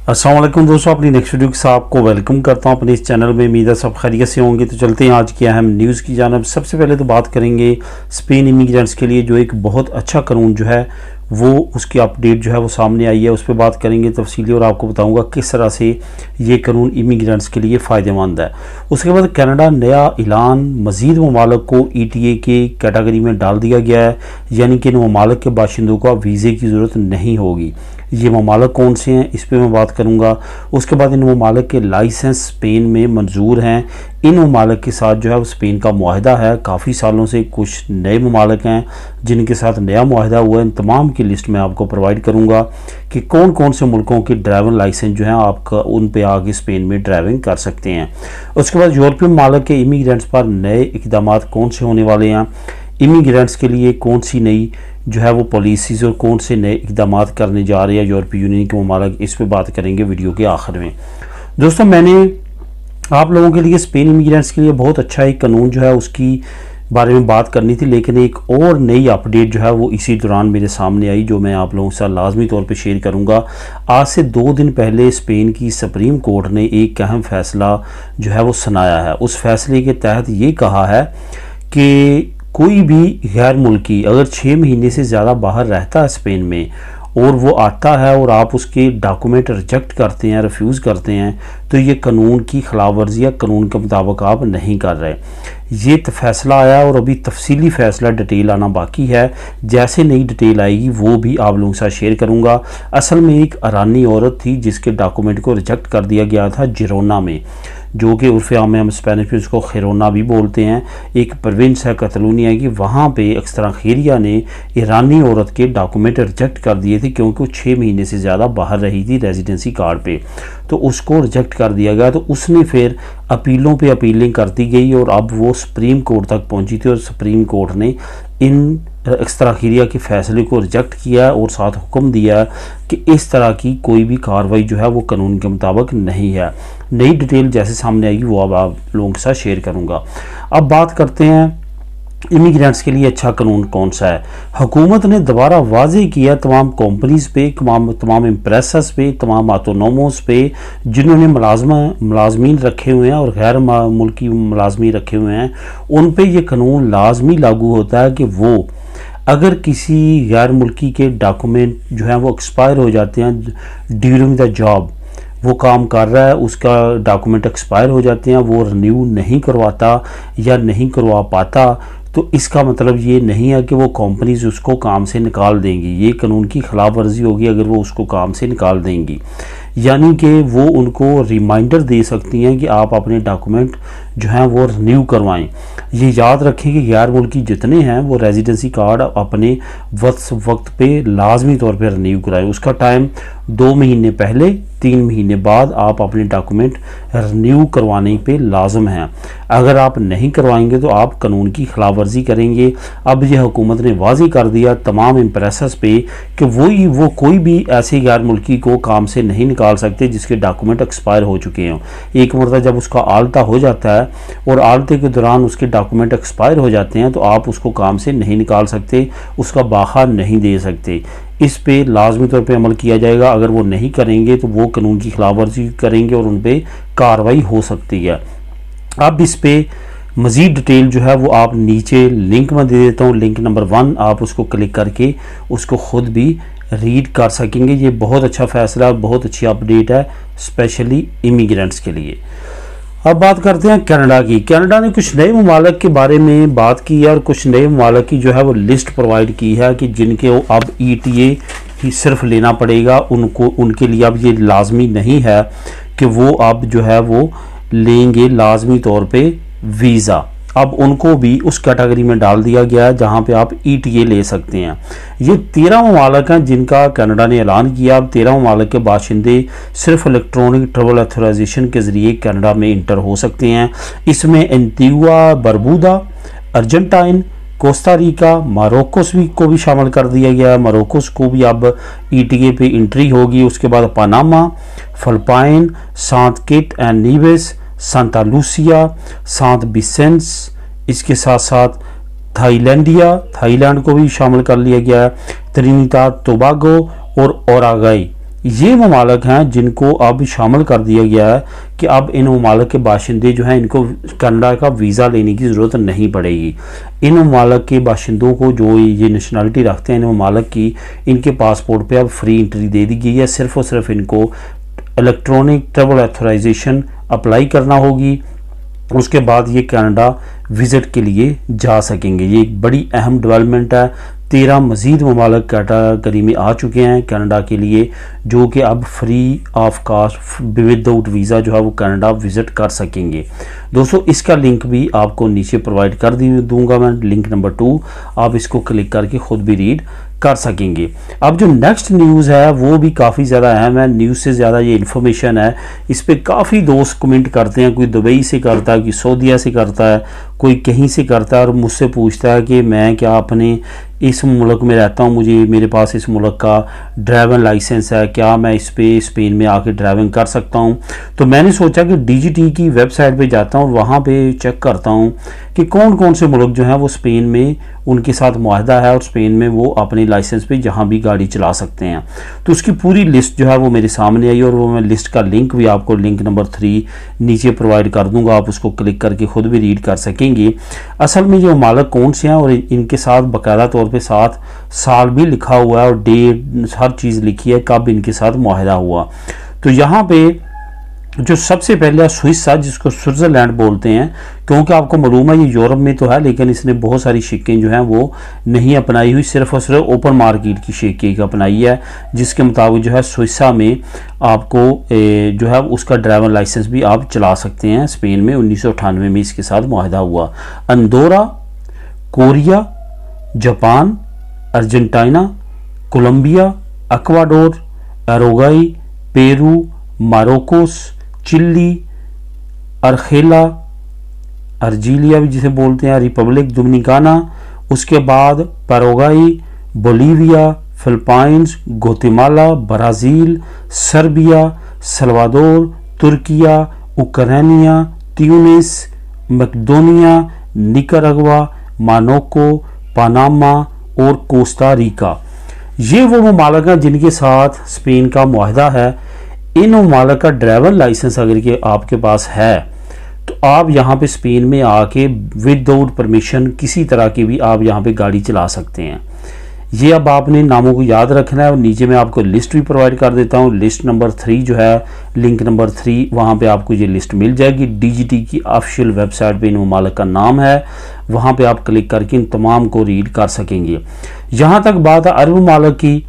अस्सलाम वालेकुम दोस्तों, अपनी नेक्स्ट वीडियो के साथ आपको वेलकम करता हूं अपने इस चैनल में। उम्मीद है सब खैरियत से होंगे। तो चलते हैं आज की अहम न्यूज़ की जानिब। सबसे पहले तो बात करेंगे स्पेन इमिग्रेंट्स के लिए जो एक बहुत अच्छा कानून जो है वो उसकी अपडेट जो है वो सामने आई है, उस पर बात करेंगे तफसीली और आपको बताऊंगा किस तरह से ये कानून इमिग्रेंट्स के लिए फ़ायदेमंद है। उसके बाद कनाडा नया ऐलान, मज़ीद ममालिक को ETA के कैटेगरी में डाल दिया गया है, यानी कि इन ममालिक के बाशिंदों को अब वीज़े की ज़रूरत नहीं होगी। ये ममालिक कौन से हैं इस पर मैं बात करूंगा। उसके बाद इन ममालिक के लाइसेंस स्पेन में मंजूर हैं। इन ममालिक के साथ जो है वो स्पेन का मुआहदा है काफ़ी सालों से। कुछ नए ममालिक हैं जिनके साथ नया मुआहदा हुआ है। इन तमाम की लिस्ट मैं आपको प्रोवाइड करूंगा कि कौन कौन से मुल्कों के ड्राइविंग लाइसेंस जो हैं आपका उन पे आगे स्पेन में ड्राइविंग कर सकते हैं। उसके बाद यूरोपीय ममालिक के इमिग्रेंट्स पर नए इक़दाम कौन से होने वाले हैं, इमिग्रेंट्स के लिए कौन सी नई जो है वो पॉलिसीज़ और कौन से नए इक़दाम करने जा रहे हैं यूरोपीय यूनियन के ममालिक, इस पर बात करेंगे वीडियो के आखिर में। दोस्तों, मैंने आप लोगों के लिए स्पेन इमिग्रेंट्स के लिए बहुत अच्छा एक कानून जो है उसकी बारे में बात करनी थी, लेकिन एक और नई अपडेट जो है वो इसी दौरान मेरे सामने आई जो मैं आप लोगों के साथ लाजमी तौर पे शेयर करूंगा। आज से 2 दिन पहले स्पेन की सुप्रीम कोर्ट ने एक अहम फैसला जो है वो सुनाया है। उस फैसले के तहत ये कहा है कि कोई भी गैर मुल्की अगर 6 महीने से ज़्यादा बाहर रहता है स्पेन में और वो आता है और आप उसके डॉक्यूमेंट रिजेक्ट करते हैं, रिफ्यूज़ करते हैं, तो ये कानून की खिलाफ वर्जी या कानून के मुताबिक आप नहीं कर रहे। ये फैसला आया और अभी तफसीली फैसला डिटेल आना बाकी है। जैसे नई डिटेल आएगी वो भी आप लोगों के साथ शेयर करूंगा। असल में एक ईरानी औरत थी जिसके डॉक्यूमेंट को रिजेक्ट कर दिया गया था जिरोना में, जो कि उर्फ़ आम में हम स्पेनिश में उसको खिरोना भी बोलते हैं। एक प्रोविंस है कैटलोनिया की, वहाँ पे एक्स्ट्राखेरिया ने ईरानी औरत के डॉक्यूमेंट रिजेक्ट कर दिए थे क्योंकि वो 6 महीने से ज़्यादा बाहर रही थी रेजिडेंसी कार्ड पे, तो उसको रिजेक्ट कर दिया गया। तो उसने फिर अपीलों पे अपीलें करती गई और अब वो सुप्रीम कोर्ट तक पहुंची थी और सुप्रीम कोर्ट ने इन एक्स्ट्राखेरिया के फैसले को रिजेक्ट किया और साथ हुक्म दिया कि इस तरह की कोई भी कार्रवाई जो है वो कानून के मुताबिक नहीं है। नई डिटेल जैसे सामने आएगी वो अब आप लोगों के साथ शेयर करूंगा। अब बात करते हैं इमिग्रेंट्स के लिए अच्छा कानून कौन सा है। हुकूमत ने दोबारा वाजे किया तमाम कंपनीज़ पे, तमाम इम्प्रेसर्स पे, तमाम ऑटोनोमोस पे जिन्होंने मुलाजमीन रखे हुए हैं और गैर मुल्की मुलाजमीन रखे हुए हैं, उन पे ये कानून लाजमी लागू होता है कि वो अगर किसी गैर मुल्की के डॉक्यूमेंट जो हैं वो एक्सपायर हो जाते हैं ड्यूरिंग द जॉब, वो काम कर रहा है उसका डॉक्यूमेंट एक्सपायर हो जाते हैं, वो रिन्यू नहीं करवाता या नहीं करवा पाता, तो इसका मतलब ये नहीं है कि वो कंपनीज उसको काम से निकाल देंगी। ये कानून की खिलाफ वर्जी होगी अगर वो उसको काम से निकाल देंगी, यानी कि वो उनको रिमाइंडर दे सकती हैं कि आप अपने डॉक्यूमेंट जो हैं वो रिन्यू करवाएं। ये याद रखें कि गैर मुल्की जितने हैं वो रेजिडेंसी कार्ड अपने वक्त पे लाजमी तौर पे रिन्यू कराएं। उसका टाइम 2 महीने पहले, 3 महीने बाद आप अपने डॉक्यूमेंट रिन्यू करवाने पे लाजम हैं। अगर आप नहीं करवाएंगे तो आप कानून की खिलाफ वर्जी करेंगे। अब यह हुकूमत ने वाज़ेह कर दिया तमाम इम्प्रेसर्स पे कि वो कोई भी ऐसे गैर मुल्की को काम से नहीं निकाल सकते जिसके डॉक्यूमेंट एक्सपायर हो चुके हों। एक मरतबा जब उसका आलता हो जाता है और आलते के दौरान उसके डॉक्यूमेंट एक्सपायर हो जाते हैं तो आप उसको काम से नहीं निकाल सकते, उसका बाखा नहीं दे सकते। इस पे लाजमी तौर पे अमल किया जाएगा। अगर वो नहीं करेंगे तो वो कानून की खिलाफ वर्जी करेंगे और उन पे कार्रवाई हो सकती है। अब इस पे मज़ीद डिटेल जो है वो आप नीचे लिंक में दे देता हूँ, लिंक नंबर 1, आप उसको क्लिक करके उसको ख़ुद भी रीड कर सकेंगे। ये बहुत अच्छा फैसला, बहुत अच्छी अपडेट है स्पेशली इमिग्रेंट्स के लिए। अब बात करते हैं कनाडा की। कनाडा ने कुछ नए ममालिक के बारे में बात की है और कुछ नए ममालिक की जो है वो लिस्ट प्रोवाइड की है कि जिनके अब ETA ही सिर्फ लेना पड़ेगा उनको, उनके लिए अब ये लाजमी नहीं है कि वो अब जो है वो लेंगे लाजमी तौर पे वीज़ा। अब उनको भी उस कैटेगरी में डाल दिया गया है जहां पे आप ETA ले सकते हैं। ये 13 ममालिक हैं जिनका कनाडा ने ऐलान किया। अब 13 ममालिक के बाशिंदे सिर्फ इलेक्ट्रॉनिक ट्रैवल ऑथराइजेशन के ज़रिए कनाडा में इंटर हो सकते हैं। इसमें Antigua, Barbuda, Argentine, Costa Rica, Morocco को भी शामिल कर दिया गया है। मोरक्को को भी अब ETA पे एंट्री होगी। उसके बाद Panama, Philippine, Saint Kitts and Nevis, Santa Lucia, Saint Vincent, इसके साथ साथ थाईलैंड को भी शामिल कर लिया गया है। त्रिनिदाद टोबागो और ओरागाई, ये ममालिक हैं जिनको अब शामिल कर दिया गया है कि अब इन ममालिक के बाशिंदे जो हैं इनको कनाडा का वीज़ा लेने की ज़रूरत नहीं पड़ेगी। इन ममालिक के बाशिंदों को जो ये नेशनलिटी रखते हैं इन ममालिक की, इनके पासपोर्ट पे अब फ्री एंट्री दे दी गई है। सिर्फ और सिर्फ इनको इलेक्ट्रॉनिक ट्रैवल ऑथराइजेशन अप्लाई करना होगी, उसके बाद ये कनाडा विज़िट के लिए जा सकेंगे। ये एक बड़ी अहम डेवलपमेंट है। 13 मज़ीद ममालिक कैटेगरी में आ चुके हैं कनाडा के लिए, जो कि अब free of cost without visa जो है वो कनाडा विज़िट कर सकेंगे। दोस्तों इसका लिंक भी आपको नीचे प्रोवाइड कर दूंगा मैं, लिंक नंबर 2, आप इसको क्लिक करके ख़ुद भी रीड कर सकेंगे। अब जो नेक्स्ट न्यूज़ है वो भी काफ़ी ज़्यादा अहम है, न्यूज़ से ज़्यादा ये इन्फॉर्मेशन है। इस पर काफ़ी दोस्त कमेंट करते हैं, कोई दुबई से करता है, कोई सऊदीया से करता है, कोई कहीं से करता है और मुझसे पूछता है कि मैं क्या अपने इस मुल्क में रहता हूँ, मुझे मेरे पास इस मुल्क का ड्राइविंग लाइसेंस है, क्या मैं इस पे स्पेन में आके ड्राइविंग कर सकता हूँ। तो मैंने सोचा कि DGT की वेबसाइट पे जाता हूँ और वहाँ पे चेक करता हूँ कि कौन कौन से मुल्क जो हैं वो स्पेन में उनके साथ मुआहदा है और स्पेन में वो अपने लाइसेंस पे जहाँ भी गाड़ी चला सकते हैं। तो उसकी पूरी लिस्ट जो है वो मेरे सामने आई और वो मैं लिस्ट का लिंक भी आपको लिंक नंबर 3 नीचे प्रोवाइड कर दूंगा, आप उसको क्लिक करके खुद भी रीड कर सकेंगे। असल में ये ममालिक कौन से हैं और इनके साथ बाकायदा तौर पे साथ साल भी लिखा हुआ है और डेट हर चीज़ लिखी है कब इनके साथ मुआहदा हुआ। तो यहाँ पे जो सबसे पहले स्विस है जिसको स्विट्ज़रलैंड बोलते हैं, क्योंकि आपको मालूम है ये यूरोप में तो है लेकिन इसने बहुत सारी शिक्कें जो हैं वो नहीं अपनाई हुई, सिर्फ और सिर्फ ओपन मार्केट की शिक्के अपनाई है, जिसके मुताबिक जो है स्विसा में आपको जो है उसका ड्राइवर लाइसेंस भी आप चला सकते हैं। स्पेन में 1998 में इसके साथ मुआहदा हुआ। Andorra, Korea, Japan, Argentina, Colombia, Ecuador, Uruguay, Peru, Morocco, Chile, Algeria, Algeria भी जिसे बोलते हैं, रिपब्लिक डोमिनिकाना, उसके बाद Paraguay, Bolivia, Philippines, Guatemala, Brazil, Serbia, Salvador, तुर्किया, उक्रेनिया, Tunis, Macedonia, Nicaragua, Monaco, Panama और कोस्टा रिका। ये वो ममालिक हैं जिनके साथ स्पेन का मुआहदा है। इन ममालिक का ड्राइवर लाइसेंस अगर के आपके पास है तो आप यहाँ पे स्पेन में आके विदाउट परमिशन किसी तरह की भी आप यहाँ पे गाड़ी चला सकते हैं। ये अब आपने नामों को याद रखना है और नीचे मैं आपको लिस्ट भी प्रोवाइड कर देता हूँ। लिस्ट नंबर 3 जो है, लिंक नंबर 3, वहाँ पे आपको ये लिस्ट मिल जाएगी। DGT की ऑफिशियल वेबसाइट पे इन ममालिक का नाम है, वहाँ पे आप क्लिक करके इन तमाम को रीड कर सकेंगे। यहाँ तक बात है अरब ममालिक की,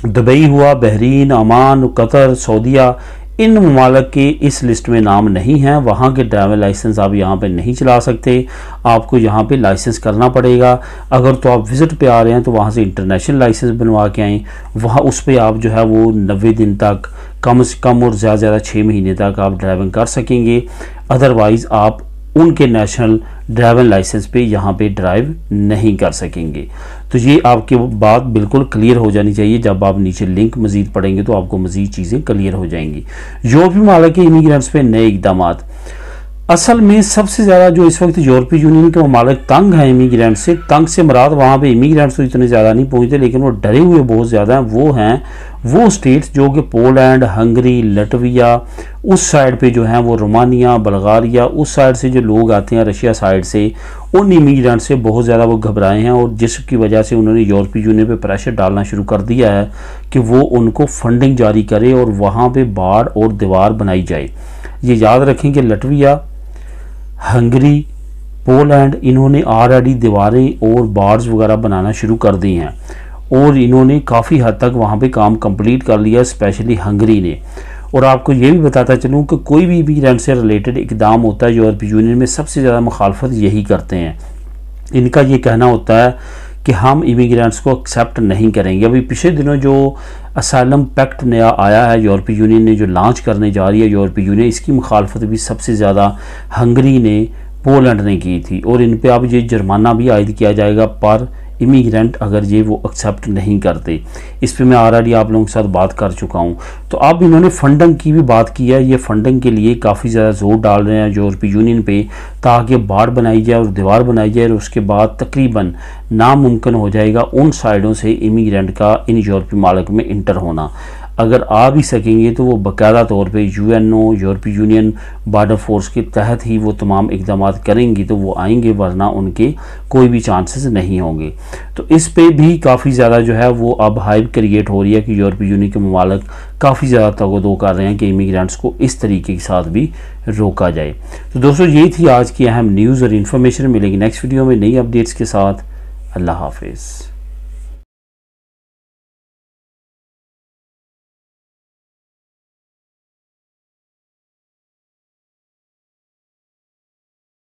दुबई हुआ, बहरीन, ओमान, कतर, सऊदीया, इन ममालिक के इस लिस्ट में नाम नहीं है। वहाँ के ड्राइवर लाइसेंस आप यहाँ पे नहीं चला सकते, आपको यहाँ पे लाइसेंस करना पड़ेगा। अगर तो आप विज़िट पे आ रहे हैं तो वहाँ से इंटरनेशनल लाइसेंस बनवा के आएँ, वहाँ उस पर आप जो है वो 90 दिन तक कम से कम और ज़्यादा से ज़्यादा 6 महीने तक आप ड्राइविंग कर सकेंगे। अदरवाइज़ आप उनके नेशनल ड्राइविंग लाइसेंस पे यहाँ पे ड्राइव नहीं कर सकेंगे। तो ये आपकी बात बिल्कुल क्लियर हो जानी चाहिए। जब आप नीचे लिंक मज़ीद पढ़ेंगे तो आपको मज़ीद चीज़ें क्लियर हो जाएंगी। यूरोपीय ममालिक के इमिग्रेंट्स पे नए इक़दाम। असल में सबसे ज़्यादा जो इस वक्त यूरोपीय यूनियन के ममालिक तंग हैं इमिग्रेंट से, तंग से मुराद वहाँ पे इमिग्रेंट्स तो इतने ज़्यादा नहीं पहुँचते लेकिन वो डरे हुए बहुत ज़्यादा हैं। वो हैं वो स्टेट्स जो कि पोलैंड, हंगरी, लटविया, उस साइड पे जो हैं वो रोमानिया, बल्गारिया, उस साइड से जो लोग आते हैं रशिया साइड से, उन इमिग्रेंट से बहुत ज़्यादा वो घबराए हैं और जिसकी वजह से उन्होंने यूरोपीय यूनियन पे प्रेशर डालना शुरू कर दिया है कि वो उनको फंडिंग जारी करे और वहाँ पे बाड़ और दीवार बनाई जाए। ये याद रखें कि लटविया, हंगरी, पोलैंड, इन्होंने ऑलरेडी दीवारें और बार्स वगैरह बनाना शुरू कर दी हैं और इन्होंने काफ़ी हद तक वहाँ पे काम कंप्लीट कर लिया, स्पेशली हंगरी ने। और आपको ये भी बताता चलूँ कि कोई भी इमिग्रेंट से रिलेटेड इक़दाम होता है यूरोपीय यूनियन में सबसे ज़्यादा मुखालफत यही करते हैं। इनका ये कहना होता है कि हम इमिग्रेंट्स को एक्सेप्ट नहीं करेंगे। अभी पिछले दिनों जो असाइलम पैक्ट नया आया है यूरोपीय यूनियन ने जो लॉन्च करने जा रही है यूरोपीय यूनियन, इसकी मुखालफत भी सबसे ज़्यादा हंगरी ने, पोलैंड ने की थी और इन पे अब ये जुर्माना भी आयद किया जाएगा पर इमिग्रेंट अगर ये वो एक्सेप्ट नहीं करते। इस पे मैं ऑलरेडी आप लोगों के साथ बात कर चुका हूँ। तो अब इन्होंने फंडिंग की भी बात की है। ये फंडिंग के लिए काफ़ी ज़्यादा जोर डाल रहे हैं यूरोपीय यूनियन पे ताकि बाड़ बनाई जाए और दीवार बनाई जाए और उसके बाद तकरीबन नामुमकिन हो जाएगा उन साइडों से इमिग्रेंट का इन यूरोपीय ममालिक में इंटर होना। अगर आ भी सकेंगे तो वो बाकायदा तौर पे यूएनओ यूरोपीय यूनियन बॉर्डर फोर्स के तहत ही वो तमाम इकदाम करेंगी तो वो आएंगे, वरना उनके कोई भी चांसेस नहीं होंगे। तो इस पे भी काफ़ी ज़्यादा जो है वो अब हाइप क्रिएट हो रही है कि यूरोपीय यूनियन के ममालिक काफ़ी ज़्यादा तगदो कर रहे हैं कि इमिग्रेंट्स को इस तरीके के साथ भी रोका जाए। तो दोस्तों ये थी आज की अहम न्यूज़ और इन्फॉर्मेशन। मिलेगी नेक्स्ट वीडियो में नई अपडेट्स के साथ। अल्लाह हाफिज़।